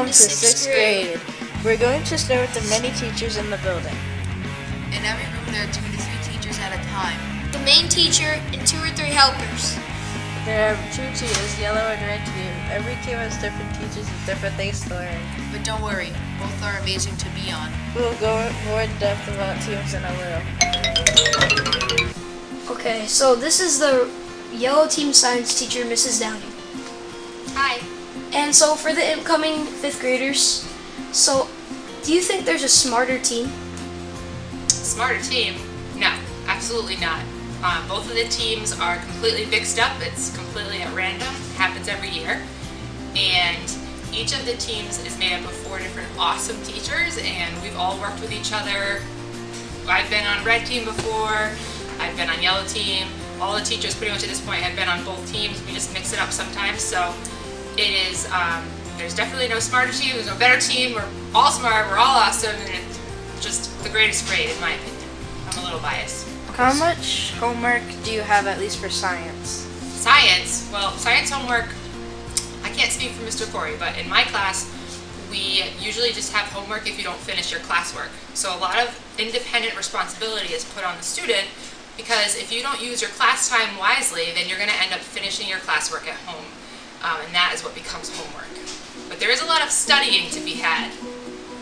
Welcome to 6th grade. We're going to start with the many teachers in the building. In every room there are 2 to 3 teachers at a time. The main teacher and 2 or 3 helpers. There are 2 teams, yellow and red team. Every team has different teachers and different things to learn. But don't worry, both are amazing to be on. We'll go more in depth about teams in a little. Okay, so this is the yellow team science teacher, Mrs. Downing. Hi. And so for the incoming 5th graders, so do you think there's a smarter team? Smarter team? No, absolutely not. Both of the teams are completely mixed up. It's completely at random. It happens every year. And each of the teams is made up of 4 different awesome teachers, and we've all worked with each other. I've been on red team before. I've been on yellow team. All the teachers pretty much at this point have been on both teams. We just mix it up sometimes. So it is, there's definitely no smarter team. There's no better team. We're all smart. We're all awesome. And it's just the greatest grade, in my opinion. I'm a little biased. How much homework do you have, at least for science? Science? Well, science homework, I can't speak for Mr. Corey, but in my class, we usually just have homework if you don't finish your classwork. So a lot of independent responsibility is put on the student, because if you don't use your class time wisely, then you're going to end up finishing your classwork at home. And that is what becomes homework. But there is a lot of studying to be had,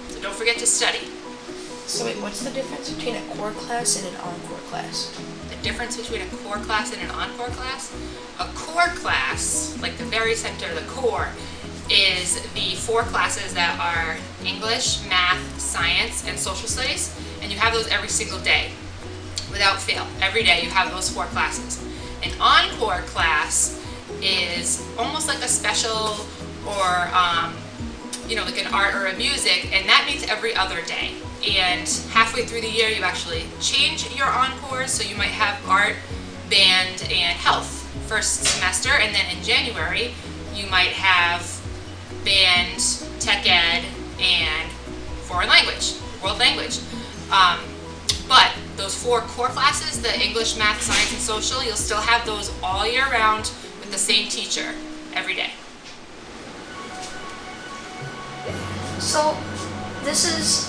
so don't forget to study. So wait, what's the difference between a core class and an encore class? The difference between a core class and an encore class? A core class, like the very center, the core, is the 4 classes that are English, math, science, and social studies, and you have those every single day, without fail. Every day you have those 4 classes. An encore class is almost like a special or like an art or a music, and that means every other day. And halfway through the year you actually change your encores, so you might have art, band, and health first semester, and then in January you might have band, tech ed, and foreign language, world language. But those 4 core classes, the English, math, science, and social, you'll still have those all year round with the same teacher every day. So this is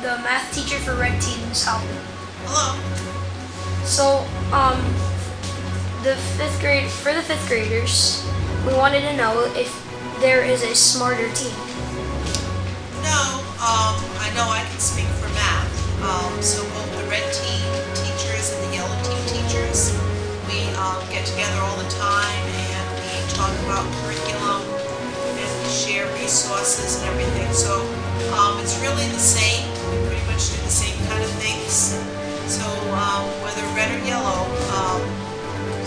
the math teacher for red team's helper. Hello. So the 5th grade, for the 5th graders, we wanted to know if there is a smarter team. No, I know I can speak for math. So both the red team teachers and the yellow team teachers, we get together all the time and we talk about curriculum and we share resources and everything. So it's really the same. We pretty much do the same kind of things. So whether red or yellow,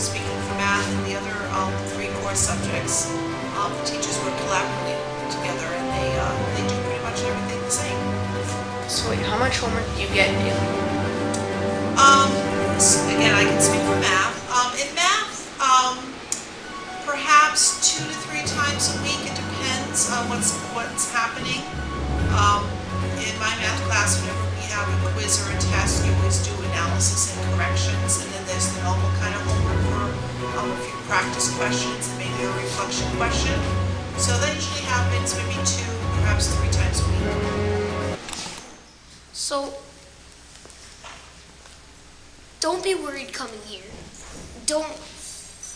speaking for math and the other 3 core subjects, the teachers work collaboratively together and they do pretty much everything the same. So wait, how much homework do you get daily? Again, I can speak for math. In math, perhaps 2 to 3 times a week. It depends on what's happening. In my math class, whenever we have a quiz or a test, you always do analysis and corrections, and then there's the normal kind of homework for a few practice questions and maybe a reflection question. So that usually happens maybe 2, perhaps 3 times a week. So don't be worried coming here. Don't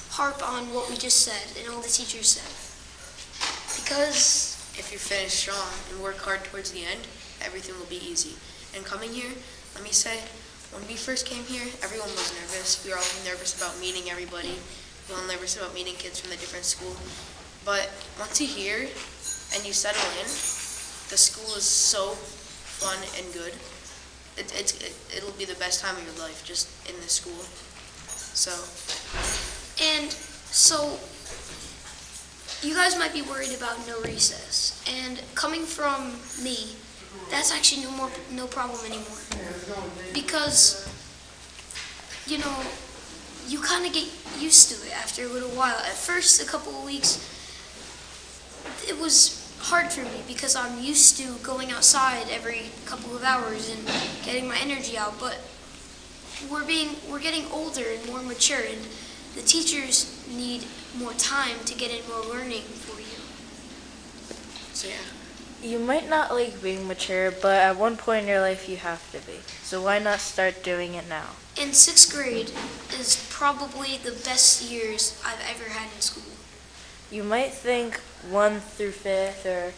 harp on what we just said and all the teachers said. Because If you finish strong and work hard towards the end, everything will be easy. And coming here, let me say, when we first came here, everyone was nervous. We were all nervous about meeting everybody. We were all nervous about meeting kids from the different school. But once you're here and you settle in, the school is so fun and good. It'll be the best time of your life just in this school. So you guys might be worried about no recess. And coming from me, that's actually no problem anymore. Because, you kind of get used to it after a little while. At first, a couple of weeks, it was hard for me because I'm used to going outside every couple of hours and getting my energy out. But we're getting older and more mature, and the teachers need more time to get in more learning for you. yeah. You might not like being mature, but at one point in your life you have to be. So why not start doing it now? In sixth grade is probably the best years I've ever had in school. You might think 1 through 5th or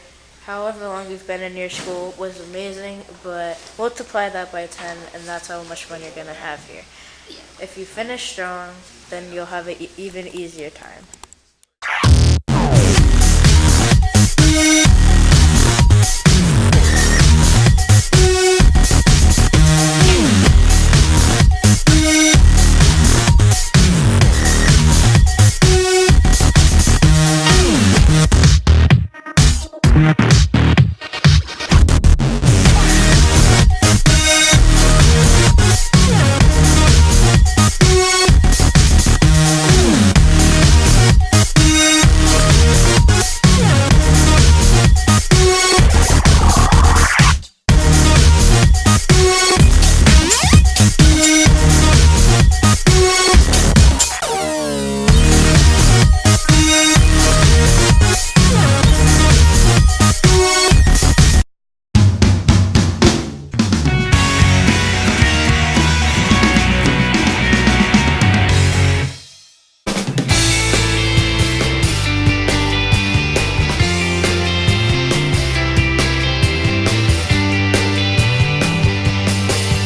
however long you've been in your school was amazing, but multiply that by 10 and that's how much fun you're going to have here. Yeah. If you finish strong, then you'll have an even easier time.